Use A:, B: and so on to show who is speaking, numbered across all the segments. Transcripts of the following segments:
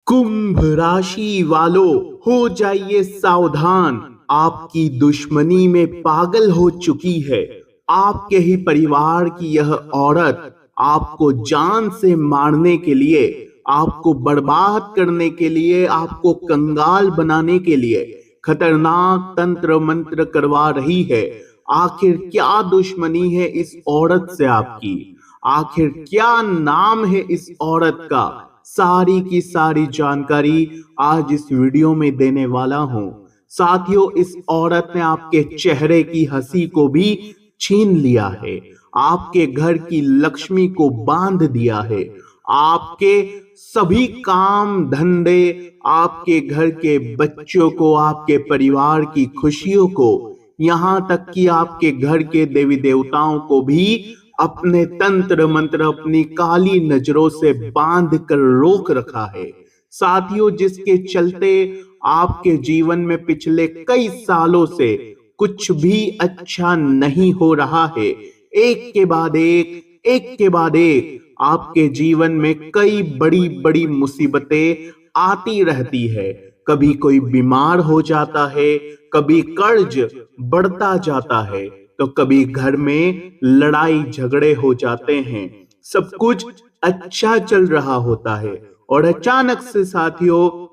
A: कुंभ राशि वालों, हो जाइए सावधान। आपकी दुश्मनी में पागल हो चुकी है। आपके ही परिवार की यह औरत आपको जान से मारने के लिए, आपको बर्बाद करने के लिए, आपको कंगाल बनाने के लिए खतरनाक तंत्र मंत्र करवा रही है। आखिर क्या दुश्मनी है इस औरत से आपकी? आखिर क्या नाम है इस औरत का? सारी की सारी जानकारी आज इस वीडियो में देने वाला हूं। साथियों, इस औरत ने आपके चेहरे की हंसी को भी छीन लिया है। आपके घर की लक्ष्मी को बांध दिया है। आपके सभी काम धंधे, आपके घर के बच्चों को, आपके परिवार की खुशियों को, यहां तक कि आपके घर के देवी देवताओं को भी अपने तंत्र मंत्र, अपनी काली नजरों से बांध कर रोक रखा है। साथियों, जिसके चलते आपके जीवन में पिछले कई सालों से कुछ भी अच्छा नहीं हो रहा है। एक के बाद एक के बाद एक आपके जीवन में कई बड़ी बड़ी मुसीबतें आती रहती है। कभी कोई बीमार हो जाता है, कभी कर्ज बढ़ता जाता है, तो कभी घर में लड़ाई झगड़े हो जाते हैं। सब कुछ अच्छा चल रहा होता है और अचानक से साथियों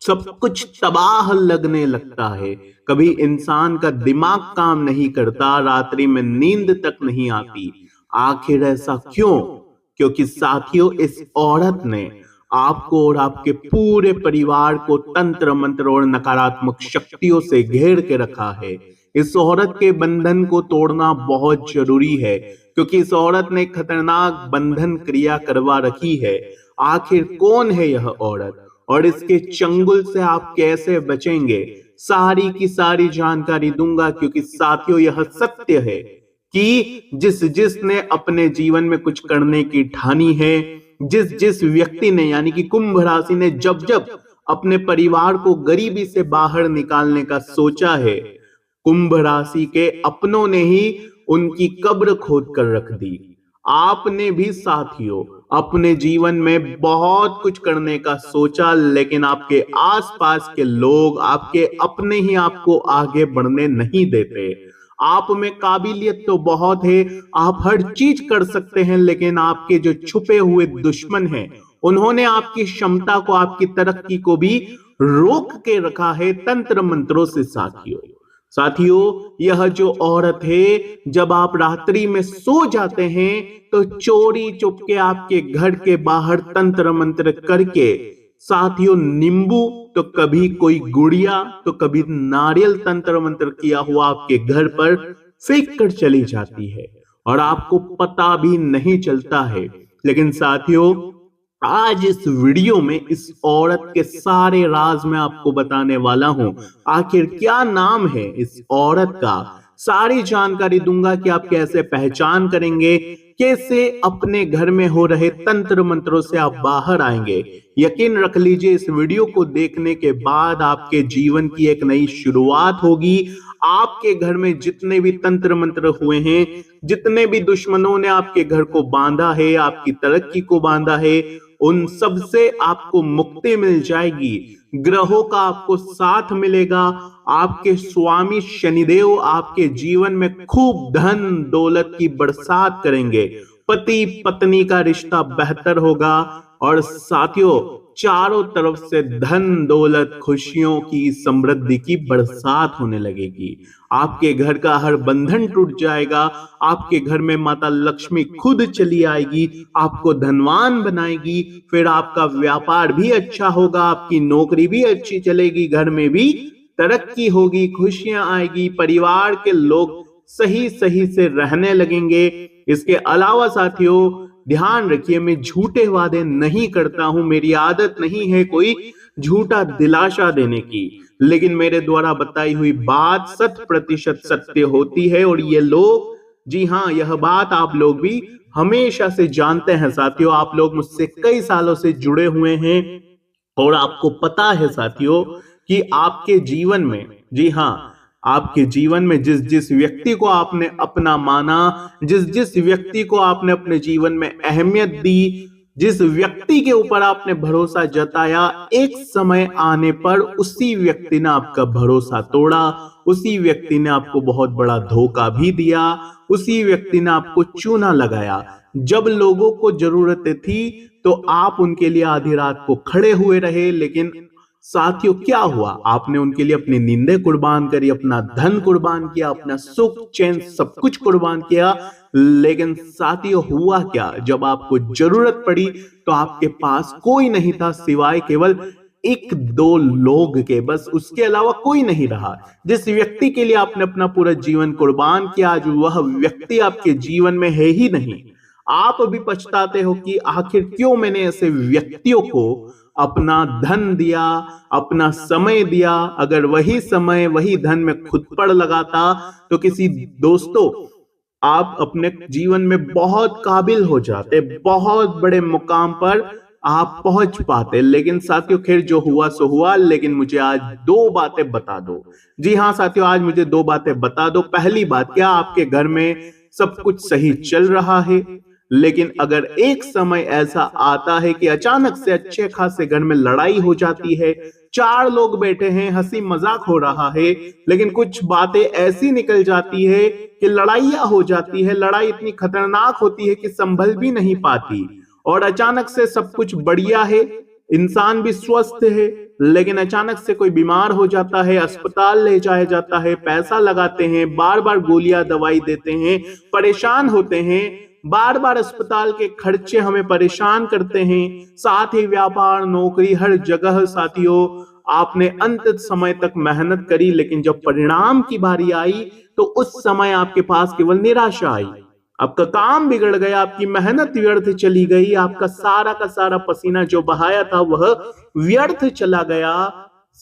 A: सब कुछ तबाह लगने लगता है। कभी इंसान का दिमाग काम नहीं करता, रात्रि में नींद तक नहीं आती। आखिर ऐसा क्यों? क्योंकि साथियों, इस औरत ने आपको और आपके पूरे परिवार को तंत्र मंत्र और नकारात्मक शक्तियों से घेर के रखा है। इस औरत के बंधन को तोड़ना बहुत जरूरी है, क्योंकि इस औरत ने खतरनाक बंधन क्रिया करवा रखी है। आखिर कौन है यह औरत और इसके चंगुल से आप कैसे बचेंगे? सारी की सारी जानकारी दूंगा, क्योंकि साथियों यह सत्य है कि जिसने अपने जीवन में कुछ करने की ठानी है, जिस व्यक्ति ने यानी कि कुंभ राशि ने जब जब अपने परिवार को गरीबी से बाहर निकालने का सोचा है, कुंभ राशि के अपनों ने ही उनकी कब्र खोद कर रख दी। आपने भी साथियों अपने जीवन में बहुत कुछ करने का सोचा, लेकिन आपके आसपास के लोग, आपके अपने ही आपको आगे बढ़ने नहीं देते। आप में काबिलियत तो बहुत है, आप हर चीज कर सकते हैं, लेकिन आपके जो छुपे हुए दुश्मन हैं, उन्होंने आपकी क्षमता को, आपकी तरक्की को भी रोक के रखा है तंत्र मंत्रों से। साथियों, यह जो औरत है, जब आप रात्रि में सो जाते हैं तो चोरी चुपके आपके घर के बाहर तंत्र मंत्र करके, साथियों नींबू तो कभी कोई गुड़िया तो कभी नारियल तंत्र मंत्र किया हुआ आपके घर पर फेंक कर चली जाती है और आपको पता भी नहीं चलता है। लेकिन साथियों, आज इस वीडियो में इस औरत के सारे राज मैं आपको बताने वाला हूं। आखिर क्या नाम है इस औरत का, सारी जानकारी दूंगा कि आप कैसे पहचान करेंगे, कैसे अपने घर में हो रहे तंत्र मंत्रों से आप बाहर आएंगे। यकीन रख लीजिए, इस वीडियो को देखने के बाद आपके जीवन की एक नई शुरुआत होगी। आपके घर में जितने भी तंत्र मंत्र हुए हैं, जितने भी दुश्मनों ने आपके घर को बांधा है, आपकी तरक्की को बांधा है, उन सब से आपको मुक्ति मिल जाएगी। ग्रहों का आपको साथ मिलेगा। आपके स्वामी शनिदेव आपके जीवन में खूब धन दौलत की बरसात करेंगे। पति पत्नी का रिश्ता बेहतर होगा और साथियों चारों तरफ से धन दौलत, खुशियों की, समृद्धि की बरसात होने लगेगी। आपके घर का हर बंधन टूट जाएगा। आपके घर में माता लक्ष्मी खुद चली आएगी, आपको धनवान बनाएगी। फिर आपका व्यापार भी अच्छा होगा, आपकी नौकरी भी अच्छी चलेगी, घर में भी तरक्की होगी, खुशियां आएगी, परिवार के लोग सही सही से रहने लगेंगे। इसके अलावा साथियों ध्यान रखिए, मैं झूठे वादे नहीं करता हूं। मेरी आदत नहीं है कोई झूठा दिलासा देने की, लेकिन मेरे द्वारा बताई हुई बात 100% सत्य होती है। और ये लोग, जी हाँ, यह बात आप लोग भी हमेशा से जानते हैं। साथियों, आप लोग मुझसे कई सालों से जुड़े हुए हैं और आपको पता है साथियों कि आपके जीवन में, जी हाँ, आपके जीवन में जिस जिस व्यक्ति को आपने अपना माना, जिस जिस व्यक्ति को आपने अपने जीवन में अहमियत दी, जिस व्यक्ति के ऊपर आपने भरोसा जताया, एक समय आने पर उसी व्यक्ति ने आपका भरोसा तोड़ा, उसी व्यक्ति ने आपको बहुत बड़ा धोखा भी दिया, उसी व्यक्ति ने आपको चूना लगाया। जब लोगों को जरूरत थी तो आप उनके लिए आधी रात को खड़े हुए रहे, लेकिन साथियों क्या हुआ? आपने उनके लिए अपनी नींदें कुर्बान करी, अपना धन कुर्बान किया, अपना सुख चैन सब कुछ कुर्बान किया, लेकिन साथियों हुआ क्या? जब आपको जरूरत पड़ी तो आपके पास कोई नहीं था सिवाय केवल एक दो लोग के, बस उसके अलावा कोई नहीं रहा। जिस व्यक्ति के लिए आपने अपना पूरा जीवन कुर्बान किया, आज वह व्यक्ति आपके जीवन में है ही नहीं। आप अभी पछताते हो कि आखिर क्यों मैंने ऐसे व्यक्तियों को अपना धन दिया, अपना समय दिया। अगर वही समय वही धन में खुद पर लगाता तो किसी दोस्तों आप अपने जीवन में बहुत काबिल हो जाते, बहुत बड़े मुकाम पर आप पहुंच पाते। लेकिन साथियों खैर जो हुआ सो हुआ, लेकिन मुझे आज दो बातें बता दो। जी हाँ साथियों, आज मुझे दो बातें बता दो। पहली बात, क्या आपके घर में सब कुछ सही चल रहा है? लेकिन अगर एक समय ऐसा आता है कि अचानक से अच्छे खासे घर में लड़ाई हो जाती है, चार लोग बैठे हैं, हंसी मजाक हो रहा है, लेकिन कुछ बातें ऐसी निकल जाती है कि लड़ाइयां हो जाती है, लड़ाई इतनी खतरनाक होती है कि संभल भी नहीं पाती, और अचानक से सब कुछ बढ़िया है, इंसान भी स्वस्थ है, लेकिन अचानक से कोई बीमार हो जाता है, अस्पताल ले जाया जाता है, पैसा लगाते हैं, बार बार गोलियां दवाई देते हैं, परेशान होते हैं, बार बार अस्पताल के खर्चे हमें परेशान करते हैं, साथ ही व्यापार नौकरी हर जगह साथियों आपने अंत समय तक मेहनत करी, लेकिन जब परिणाम की बारी आई तो उस समय आपके पास केवल निराशा आई। आपका काम बिगड़ गया, आपकी मेहनत व्यर्थ चली गई, आपका सारा का सारा पसीना जो बहाया था वह व्यर्थ चला गया।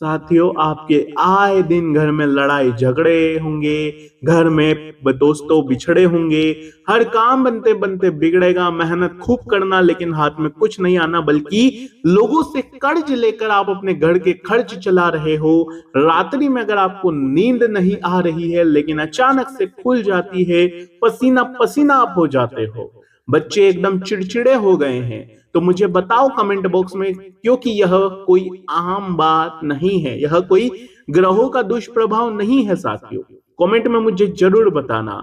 A: साथियों आपके आए दिन घर में लड़ाई झगड़े होंगे, घर में दोस्तों बिछड़े होंगे, हर काम बनते बनते बिगड़ेगा, मेहनत खूब करना लेकिन हाथ में कुछ नहीं आना, बल्कि लोगों से कर्ज लेकर आप अपने घर के खर्च चला रहे हो। रात्रि में अगर आपको नींद नहीं आ रही है लेकिन अचानक से खुल जाती है, पसीना पसीना आप हो जाते हो, बच्चे एकदम चिड़चिड़े हो गए हैं, तो मुझे बताओ कमेंट बॉक्स में, क्योंकि यह कोई आम बात नहीं है, यह कोई ग्रहों का दुष्प्रभाव नहीं है साथियों। कमेंट में मुझे जरूर बताना,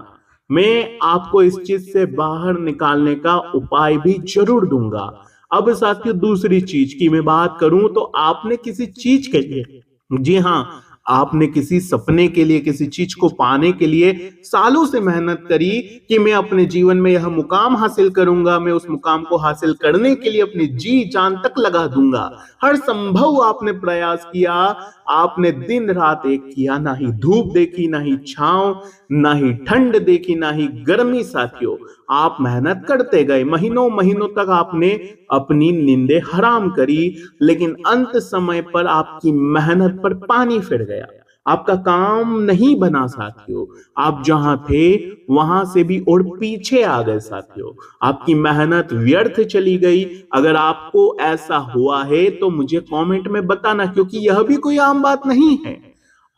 A: मैं आपको इस चीज से बाहर निकालने का उपाय भी जरूर दूंगा। अब साथियों दूसरी चीज की मैं बात करूं तो आपने किसी चीज के लिए, जी हाँ, आपने किसी सपने के लिए, किसी चीज को पाने के लिए सालों से मेहनत करी कि मैं अपने जीवन में यह मुकाम हासिल करूंगा, मैं उस मुकाम को हासिल करने के लिए अपनी जी जान तक लगा दूंगा। हर संभव आपने प्रयास किया, आपने दिन रात एक किया, ना ही धूप देखी, ना ही छांव, ना ही ठंड देखी, ना ही गर्मी। साथियों आप मेहनत करते गए, महीनों महीनों तक आपने अपनी नींदें हराम करी, लेकिन अंत समय पर आपकी मेहनत पर पानी फिर गया, आपका काम नहीं बना साथियों, आप जहां थे वहां से भी और पीछे आ गए साथियों, आपकी मेहनत व्यर्थ चली गई। अगर आपको ऐसा हुआ है तो मुझे कमेंट में बताना, क्योंकि यह भी कोई आम बात नहीं है।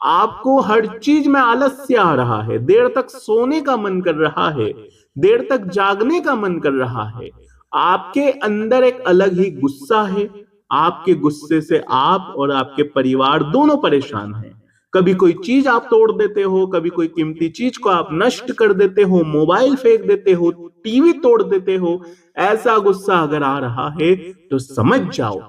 A: आपको हर चीज में आलस्य आ रहा है, देर तक सोने का मन कर रहा है, देर तक जागने का मन कर रहा है, आपके अंदर एक अलग ही गुस्सा है, आपके गुस्से से आप और आपके परिवार दोनों परेशान हैं। कभी कोई चीज आप तोड़ देते हो, कभी कोई कीमती चीज को आप नष्ट कर देते हो, मोबाइल फेंक देते हो, टीवी तोड़ देते हो। ऐसा गुस्सा अगर आ रहा है तो समझ जाओ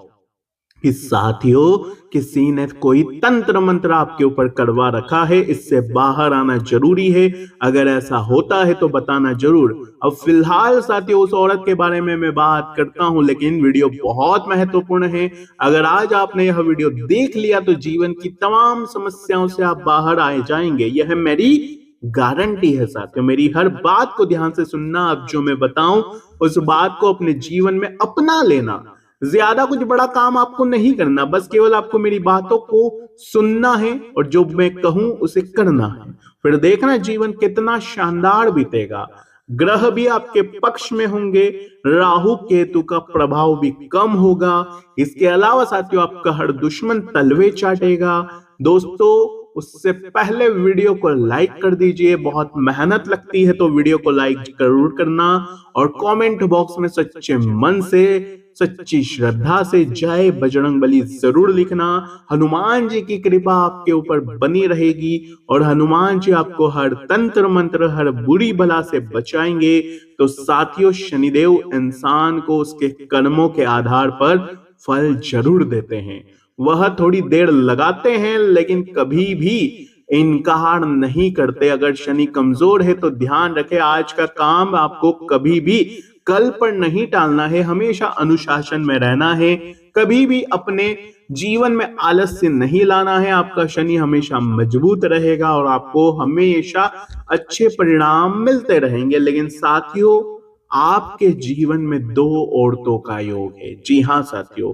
A: कि साथियों किसी ने कोई तंत्र मंत्र आपके ऊपर करवा रखा है, इससे बाहर आना जरूरी है। अगर ऐसा होता है तो बताना जरूर। अब फिलहाल साथियों उस औरत के बारे में मैं बात करता हूं, लेकिन वीडियो बहुत महत्वपूर्ण है। अगर आज आपने यह वीडियो देख लिया तो जीवन की तमाम समस्याओं से आप बाहर आए जाएंगे, यह मेरी गारंटी है साथियों। मेरी हर बात को ध्यान से सुनना, अब जो मैं बताऊं उस बात को अपने जीवन में अपना लेना। ज्यादा कुछ बड़ा काम आपको नहीं करना, बस केवल आपको मेरी बातों को सुनना है और जो मैं कहूं उसे करना है, फिर देखना जीवन कितना शानदार बीतेगा। ग्रह भी आपके पक्ष में होंगे, राहु केतु का प्रभाव भी कम होगा। इसके अलावा साथियों आपका हर दुश्मन तलवे चाटेगा। दोस्तों उससे पहले वीडियो को लाइक कर दीजिए। बहुत मेहनत लगती है तो वीडियो को लाइक जरूर करना और कमेंट बॉक्स में सच्चे मन से, सच्ची श्रद्धा से जय बजरंगबली जरूर लिखना। हनुमान जी की कृपा आपके ऊपर बनी रहेगी और हनुमान जी आपको हर तंत्र मंत्र, हर बुरी बला से बचाएंगे। तो साथियों, शनिदेव इंसान को उसके कर्मों के आधार पर फल जरूर देते हैं। वह थोड़ी देर लगाते हैं लेकिन कभी भी इनकार नहीं करते। अगर शनि कमजोर है तो ध्यान रखें, आज का काम आपको कभी भी कल पर नहीं टालना है, हमेशा अनुशासन में रहना है, कभी भी अपने जीवन में आलस्य नहीं लाना है। आपका शनि हमेशा मजबूत रहेगा और आपको हमेशा अच्छे परिणाम मिलते रहेंगे। लेकिन साथियों, आपके जीवन में दो औरतों का योग है। जी हाँ साथियों,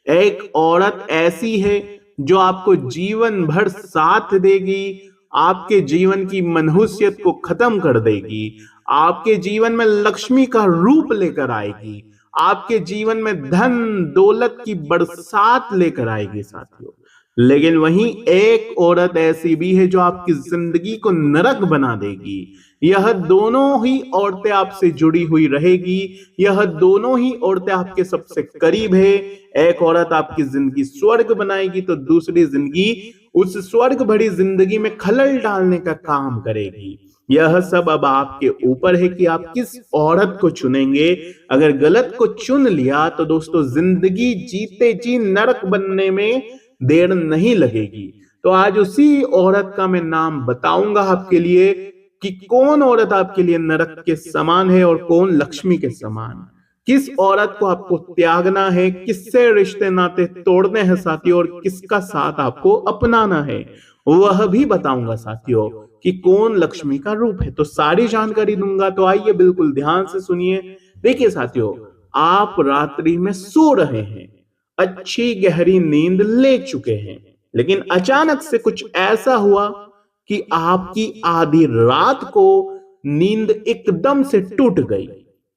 A: एक औरत ऐसी है जो आपको जीवन भर साथ देगी, आपके जीवन की मनहूसियत को खत्म कर देगी, आपके जीवन में लक्ष्मी का रूप लेकर आएगी, आपके जीवन में धन दौलत की बरसात लेकर आएगी साथियों। लेकिन वहीं एक औरत ऐसी भी है जो आपकी जिंदगी को नरक बना देगी। यह दोनों ही औरतें आपसे जुड़ी हुई रहेगी, यह दोनों ही औरतें आपके सबसे करीब है। एक औरत आपकी जिंदगी स्वर्ग बनाएगी तो दूसरी जिंदगी उस स्वर्ग भरी जिंदगी में खलल डालने का काम करेगी। यह सब अब आपके ऊपर है कि आप किस औरत को चुनेंगे। अगर गलत को चुन लिया तो दोस्तों जिंदगी जीते जी नरक बनने में देर नहीं लगेगी। तो आज उसी औरत का मैं नाम बताऊंगा आपके लिए कि कौन औरत आपके लिए नरक के समान है और कौन लक्ष्मी के समान। किस औरत को आपको त्यागना है, किससे रिश्ते नाते तोड़ने हैं साथियों, और किसका साथ आपको अपनाना है वह भी बताऊंगा साथियों कि कौन लक्ष्मी का रूप है। तो सारी जानकारी दूंगा, तो आइए बिल्कुल ध्यान से सुनिए। देखिए साथियों, आप रात्रि में सो रहे हैं, अच्छी गहरी नींद ले चुके हैं, लेकिन अचानक से कुछ ऐसा हुआ कि आपकी आधी रात को नींद एकदम से टूट गई।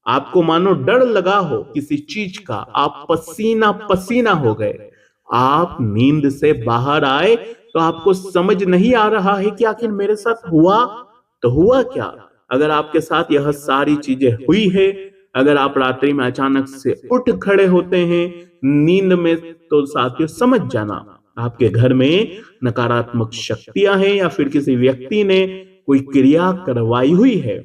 A: आपको मानो डर लगा हो किसी चीज का, आप पसीना पसीना हो गए। आप नींद से बाहर आए तो आपको समझ नहीं आ रहा है कि आखिर मेरे साथ हुआ तो हुआ क्या। अगर आपके साथ यह सारी चीजें हुई है, अगर आप रात्रि में अचानक से उठ खड़े होते हैं नींद में, तो साथियों समझ जाना आपके घर में नकारात्मक शक्तियां हैं या फिर किसी व्यक्ति ने कोई क्रिया करवाई हुई है।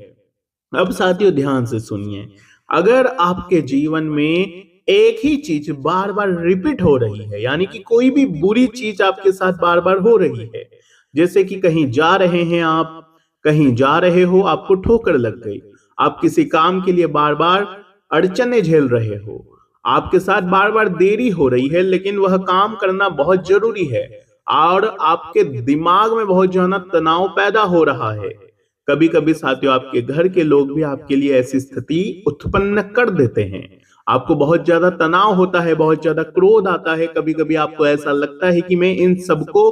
A: अब साथियों ध्यान से सुनिए, अगर आपके जीवन में एक ही चीज बार बार रिपीट हो रही है, यानी कि कोई भी बुरी चीज आपके साथ बार बार हो रही है, जैसे कि कहीं जा रहे हैं आप, कहीं जा रहे हो, आपको ठोकर लग गई, आप किसी काम के लिए बार बार अड़चने झेल रहे हो, आपके साथ बार बार देरी हो रही है लेकिन वह काम करना बहुत जरूरी है और आपके दिमाग में बहुत ज्यादा तनाव पैदा हो रहा है। कभी कभी साथियों आपके घर के लोग भी आपके लिए ऐसी स्थिति उत्पन्न कर देते हैं। आपको बहुत ज्यादा तनाव होता है, बहुत ज्यादा क्रोध आता है, कभी कभी आपको ऐसा लगता है कि मैं इन सबको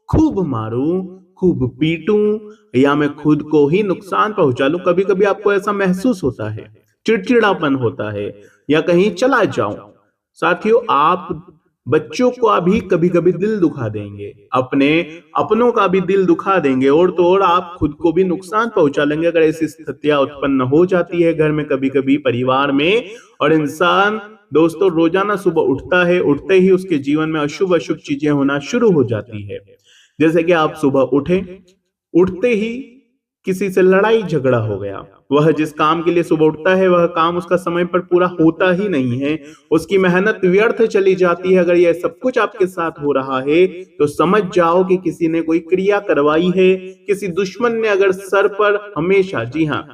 A: खूब मारूं, खूब पीटूं या मैं खुद को ही नुकसान पहुंचा लूं। कभी कभी आपको ऐसा महसूस होता है, चिड़चिड़ापन होता है या कहीं चला जाऊं। साथियों, आप बच्चों को अभी कभी कभी दिल दुखा देंगे, अपने अपनों का भी दिल दुखा देंगे और तो और आप खुद को भी नुकसान पहुंचा लेंगे अगर ऐसी स्थितियां उत्पन्न हो जाती है घर में, कभी कभी परिवार में। और इंसान दोस्तों रोजाना सुबह उठता है, उठते ही उसके जीवन में अशुभ अशुभ चीजें होना शुरू हो जाती है। जैसे कि आप सुबह उठे, उठते ही किसी से लड़ाई झगड़ा हो गया, वह जिस काम के लिए सुबह उठता है वह काम उसका समय पर पूरा होता ही नहीं है, उसकी मेहनत व्यर्थ चली जाती है। अगर यह सब कुछ आपके साथ हो रहा है तो समझ जाओ कि किसी ने कोई क्रिया करवाई है, किसी दुश्मन ने अगर सर पर हमेशा, जी हाँ,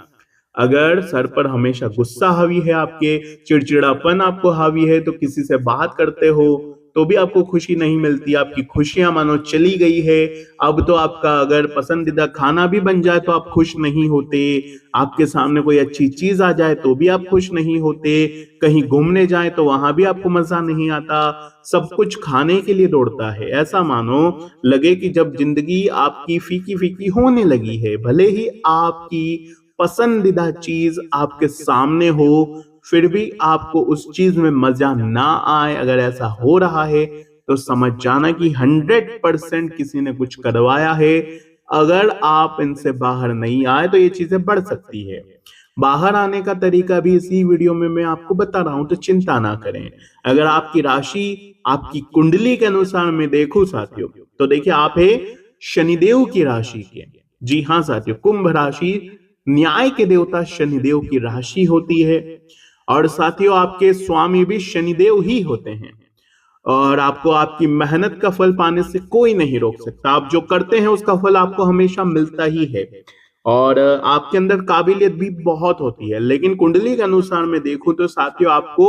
A: अगर सर पर हमेशा गुस्सा हावी है, आपके चिड़चिड़ापन आपको हावी है, तो किसी से बात करते हो तो भी आपको खुशी नहीं मिलती, आपकी खुशियां मानो चली गई है। अब तो आपका अगर पसंदीदा खाना भी बन जाए तो आप खुश नहीं होते, आपके सामने कोई अच्छी चीज आ जाए तो भी आप खुश नहीं होते, कहीं घूमने जाए तो वहां भी आपको मजा नहीं आता, सब कुछ खाने के लिए दौड़ता है। ऐसा मानो लगे कि जब जिंदगी आपकी फीकी फीकी होने लगी है, भले ही आपकी पसंदीदा चीज आपके सामने हो फिर भी आपको उस चीज में मजा ना आए। अगर ऐसा हो रहा है तो समझ जाना कि 100% किसी ने कुछ करवाया है। अगर आप इनसे बाहर नहीं आए तो ये चीजें बढ़ सकती है। बाहर आने का तरीका भी इसी वीडियो में मैं आपको बता रहा हूं, तो चिंता ना करें। अगर आपकी राशि आपकी कुंडली के अनुसार मैं देखूं साथियों, तो देखिए आप है शनिदेव की राशि के। जी हाँ साथियों, कुंभ राशि न्याय के देवता शनिदेव की राशि होती है। और साथियों आपके स्वामी भी शनिदेव ही होते हैं। और आपको आपकी मेहनत का फल पाने से कोई नहीं रोक सकता। आप जो करते हैं उसका फल आपको हमेशा मिलता ही है। और आपके अंदर काबिलियत भी बहुत होती है। लेकिन कुंडली के अनुसार मैं देखूं तो साथियों आपको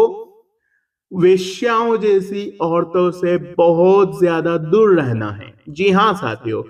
A: वेश्याओं जैसी औरतों से बहुत ज्यादा दूर रहना है। जी हाँ साथियों,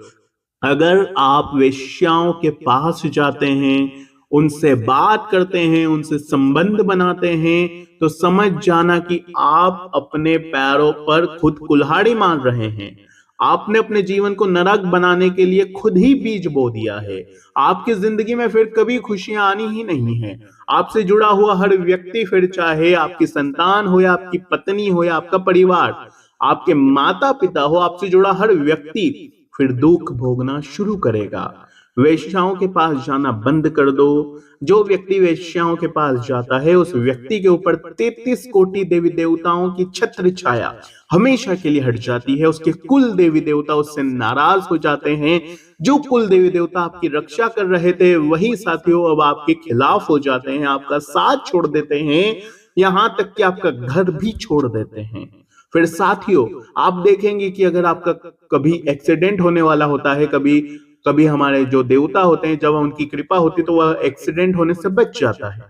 A: अगर आप वेश्याओं के पास जाते हैं, उनसे बात करते हैं, उनसे संबंध बनाते हैं, तो समझ जाना कि आप अपने पैरों पर खुद कुल्हाड़ी मार रहे हैं। आपने अपने जीवन को नरक बनाने के लिए खुद ही बीज बो दिया है। आपकी जिंदगी में फिर कभी खुशियां आनी ही नहीं है। आपसे जुड़ा हुआ हर व्यक्ति, फिर चाहे आपकी संतान हो या आपकी पत्नी हो या आपका परिवार, आपके माता पिता हो, आपसे जुड़ा हर व्यक्ति फिर दुख भोगना शुरू करेगा। वेश्याओं के पास जाना बंद कर दो। जो व्यक्ति वेश्याओं के पास जाता है उस व्यक्ति के ऊपर 33 कोटि देवी देवताओं की छत्र छाया हमेशा के लिए हट जाती है। उसके कुल देवी देवता उससे नाराज हो जाते हैं। जो कुल देवी देवता आपकी रक्षा कर रहे थे वही साथियों अब आपके खिलाफ हो जाते हैं, आपका साथ छोड़ देते हैं, यहां तक कि आपका घर भी छोड़ देते हैं। फिर साथियों आप देखेंगे कि अगर आपका कभी एक्सीडेंट होने वाला होता है, कभी कभी हमारे जो देवता होते हैं जब उनकी कृपा होती है तो वह एक्सीडेंट होने से बच जाता है।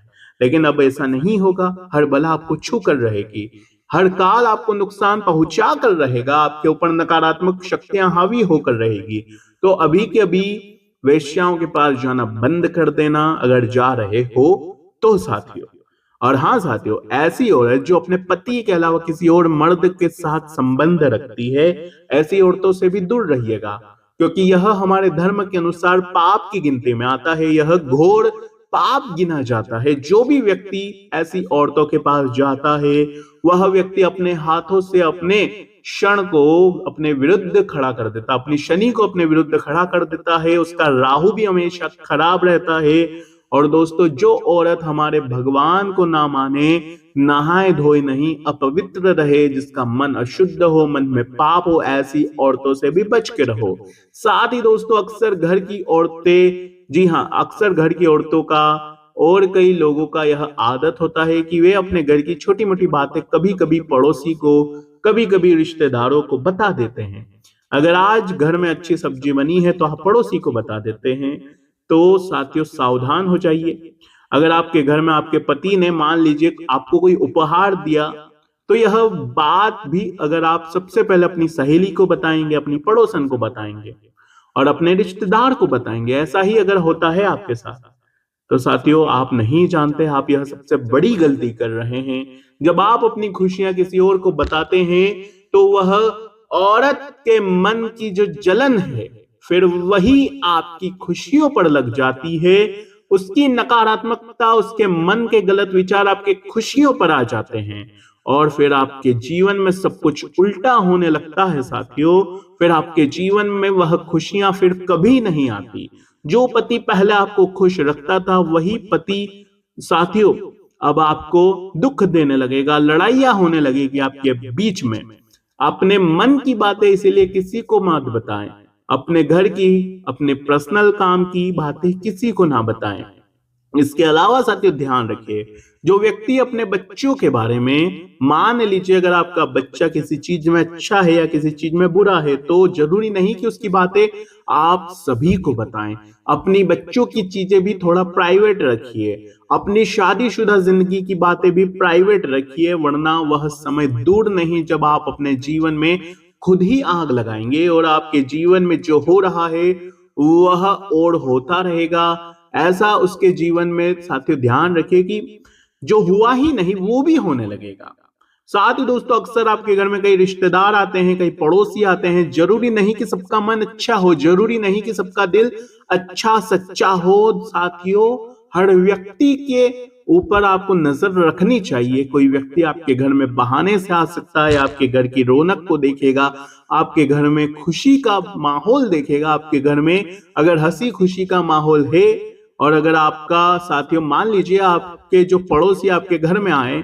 A: लेकिन अब ऐसा नहीं होगा। हर बला आपको छू कर रहेगी, हर काल आपको नुकसान पहुंचा कर रहेगा, आपके ऊपर नकारात्मक शक्तियां हावी होकर रहेगी। तो अभी के अभी वेश्याओं के पास जाना बंद कर देना, अगर जा रहे हो तो साथियों। और हाँ साथियों, ऐसी औरत जो अपने पति के अलावा किसी और मर्द के साथ संबंध रखती है, ऐसी औरतों से भी दूर रहिएगा, क्योंकि यह हमारे धर्म के अनुसार पाप की गिनती में आता है। यह घोर पाप गिना जाता है। जो भी व्यक्ति ऐसी औरतों के पास जाता है वह व्यक्ति अपने हाथों से अपने क्षण को अपने विरुद्ध खड़ा कर देता, अपनी शनि को अपने विरुद्ध खड़ा कर देता है। उसका राहु भी हमेशा खराब रहता है। और दोस्तों, जो औरत हमारे भगवान को ना माने, नहाए धोए नहीं, अपवित्र रहे, जिसका मन अशुद्ध हो, मन में पाप हो, ऐसी औरतों से भी बच के रहो। साथ ही दोस्तों, अक्सर घर की औरतें, जी हाँ, अक्सर घर की औरतों का और कई लोगों का यह आदत होता है कि वे अपने घर की छोटी मोटी बातें कभी कभी पड़ोसी को, कभी कभी रिश्तेदारों को बता देते हैं। अगर आज घर में अच्छी सब्जी बनी है तो आप पड़ोसी को बता देते हैं। तो साथियों सावधान हो जाइए। अगर आपके घर में आपके पति ने मान लीजिए आपको कोई उपहार दिया, तो यह बात भी अगर आप सबसे पहले अपनी सहेली को बताएंगे, अपनी पड़ोसन को बताएंगे और अपने रिश्तेदार को बताएंगे, ऐसा ही अगर होता है आपके साथ, तो साथियों आप नहीं जानते आप यह सबसे बड़ी गलती कर रहे हैं। जब आप अपनी खुशियां किसी और को बताते हैं तो वह औरत के मन की जो जलन है फिर वही आपकी खुशियों पर लग जाती है। उसकी नकारात्मकता, उसके मन के गलत विचार आपके खुशियों पर आ जाते हैं और फिर आपके जीवन में सब कुछ उल्टा होने लगता है साथियों। फिर आपके जीवन में वह खुशियां फिर कभी नहीं आती। जो पति पहले आपको खुश रखता था वही पति साथियों अब आपको दुख देने लगेगा, लड़ाइयां होने लगेगी आपके बीच में। अपने मन की बातें इसीलिए किसी को मत बताएं। अपने घर की, अपने पर्सनल काम की बातें किसी को ना बताएं। इसके अलावा साथियों ध्यान रखिए, जो व्यक्ति अपने बच्चों के बारे में, मान लीजिए अगर आपका बच्चा किसी चीज में अच्छा है या किसी चीज में बुरा है, तो जरूरी नहीं कि उसकी बातें आप सभी को बताएं। अपनी बच्चों की चीजें भी थोड़ा प्राइवेट रखिए। अपनी शादीशुदा जिंदगी की बातें भी प्राइवेट रखिए, वरना वह समय दूर नहीं जब आप अपने जीवन में खुद ही आग लगाएंगे और आपके जीवन में जो हो रहा है वह और होता रहेगा। ऐसा उसके जीवन में साथियों ध्यान रखिए कि जो हुआ ही नहीं वो भी होने लगेगा। साथ ही दोस्तों, अक्सर आपके घर में कई रिश्तेदार आते हैं, कई पड़ोसी आते हैं। जरूरी नहीं कि सबका मन अच्छा हो, जरूरी नहीं कि सबका दिल अच्छा सच्चा हो साथियों। हर व्यक्ति के ऊपर आपको नजर रखनी चाहिए। कोई व्यक्ति आपके घर में बहाने से आ सकता है, आपके घर की रौनक को देखेगा, आपके घर में खुशी का माहौल देखेगा। आपके घर में अगर हंसी खुशी का माहौल है और अगर आपका साथियों मान लीजिए आपके जो पड़ोसी आपके घर में आए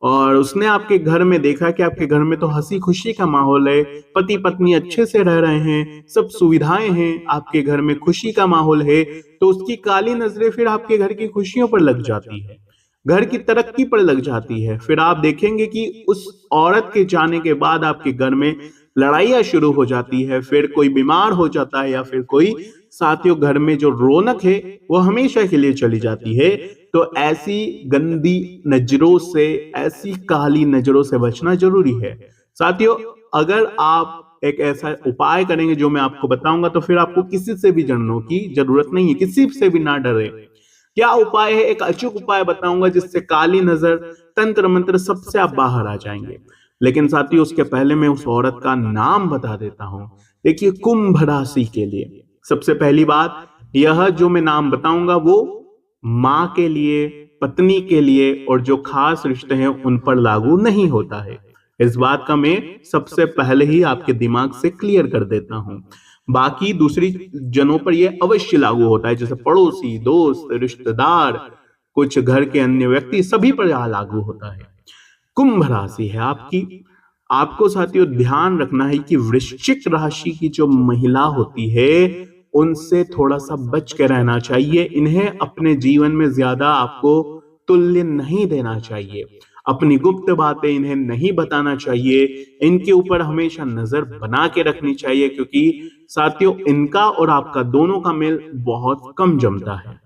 A: और उसने आपके घर में देखा कि आपके घर में तो हंसी खुशी का माहौल है, पति पत्नी अच्छे से रह रहे हैं, सब सुविधाएं हैं, आपके घर में खुशी का माहौल है, तो उसकी काली नजरें फिर आपके घर की खुशियों पर लग जाती है, घर की तरक्की पर लग जाती है। फिर आप देखेंगे कि उस औरत के जाने के बाद आपके घर में लड़ाइयां शुरू हो जाती है, फिर कोई बीमार हो जाता है या फिर कोई साथियों घर में जो रौनक है वो हमेशा के लिए चली जाती है। तो ऐसी गंदी नजरों से, ऐसी काली नजरों से बचना जरूरी है। साथियों, अगर आप एक ऐसा उपाय करेंगे जो मैं आपको बताऊंगा तो फिर आपको किसी से भी जड़ने की जरूरत नहीं है, किसी से भी ना डरे। क्या उपाय है? एक अचूक उपाय बताऊंगा जिससे काली नजर, तंत्र मंत्र सबसे आप बाहर आ जाएंगे। लेकिन साथियों, उसके पहले मैं उस औरत का नाम बता देता हूं। देखिए, कुंभ राशि के लिए सबसे पहली बात, यह जो मैं नाम बताऊंगा वो माँ के लिए, पत्नी के लिए और जो खास रिश्ते हैं उन पर लागू नहीं होता है। इस बात का मैं सबसे पहले ही आपके दिमाग से क्लियर कर देता हूं। बाकी दूसरी जनों पर यह अवश्य लागू होता है, जैसे पड़ोसी, दोस्त, रिश्तेदार, कुछ घर के अन्य व्यक्ति, सभी पर यह लागू होता है। कुंभ राशि है आपकी। आपको साथियों ध्यान रखना है कि वृश्चिक राशि की जो महिला होती है उनसे थोड़ा सा बच के रहना चाहिए। इन्हें अपने जीवन में ज्यादा आपको तुल्य नहीं देना चाहिए। अपनी गुप्त बातें इन्हें नहीं बताना चाहिए। इनके ऊपर हमेशा नजर बना के रखनी चाहिए, क्योंकि साथियों इनका और आपका दोनों का मेल बहुत कम जमता है।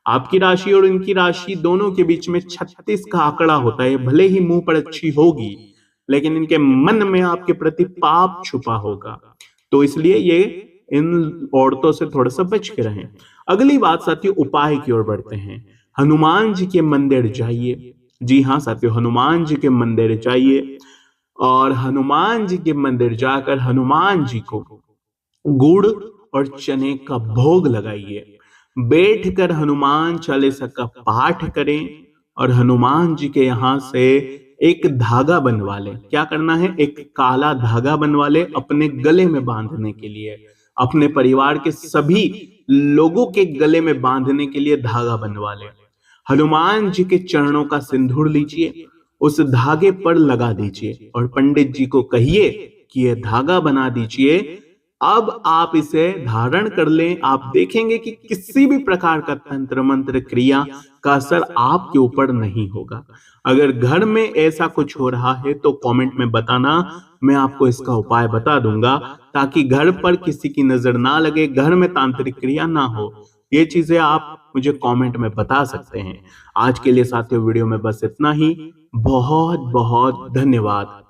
A: आपकी राशि और इनकी राशि दोनों के बीच में 36 का आंकड़ा होता है। भले ही मुंह पर अच्छी होगी, लेकिन इनके मन में आपके प्रति पाप छुपा होगा। तो इसलिए ये इन औरतों से थोड़ा सा बच के रहें। अगली बात साथियों, उपाय की ओर बढ़ते हैं। हनुमान जी के मंदिर जाइए। जी हाँ साथियों, हनुमान जी के मंदिर जाइए और हनुमान जी के मंदिर जाकर हनुमान जी को गुड़ और चने का भोग लगाइए। बैठकर हनुमान चालीसा का पाठ करें और हनुमान जी के यहां से एक धागा बनवा ले। क्या करना है? एक काला धागा बनवा ले अपने गले में बांधने के लिए, अपने परिवार के सभी लोगों के गले में बांधने के लिए धागा बनवा ले। हनुमान जी के चरणों का सिंदूर लीजिए, उस धागे पर लगा दीजिए और पंडित जी को कहिए कि यह धागा बना दीजिए। अब आप इसे धारण कर लें। आप देखेंगे कि किसी भी प्रकार का तंत्र मंत्र क्रिया का असर आपके ऊपर नहीं होगा। अगर घर में ऐसा कुछ हो रहा है तो कमेंट में बताना, मैं आपको इसका उपाय बता दूंगा, ताकि घर पर किसी की नजर ना लगे, घर में तांत्रिक क्रिया ना हो। ये चीजें आप मुझे कमेंट में बता सकते हैं। आज के लिए साथियों वीडियो में बस इतना ही। बहुत बहुत धन्यवाद।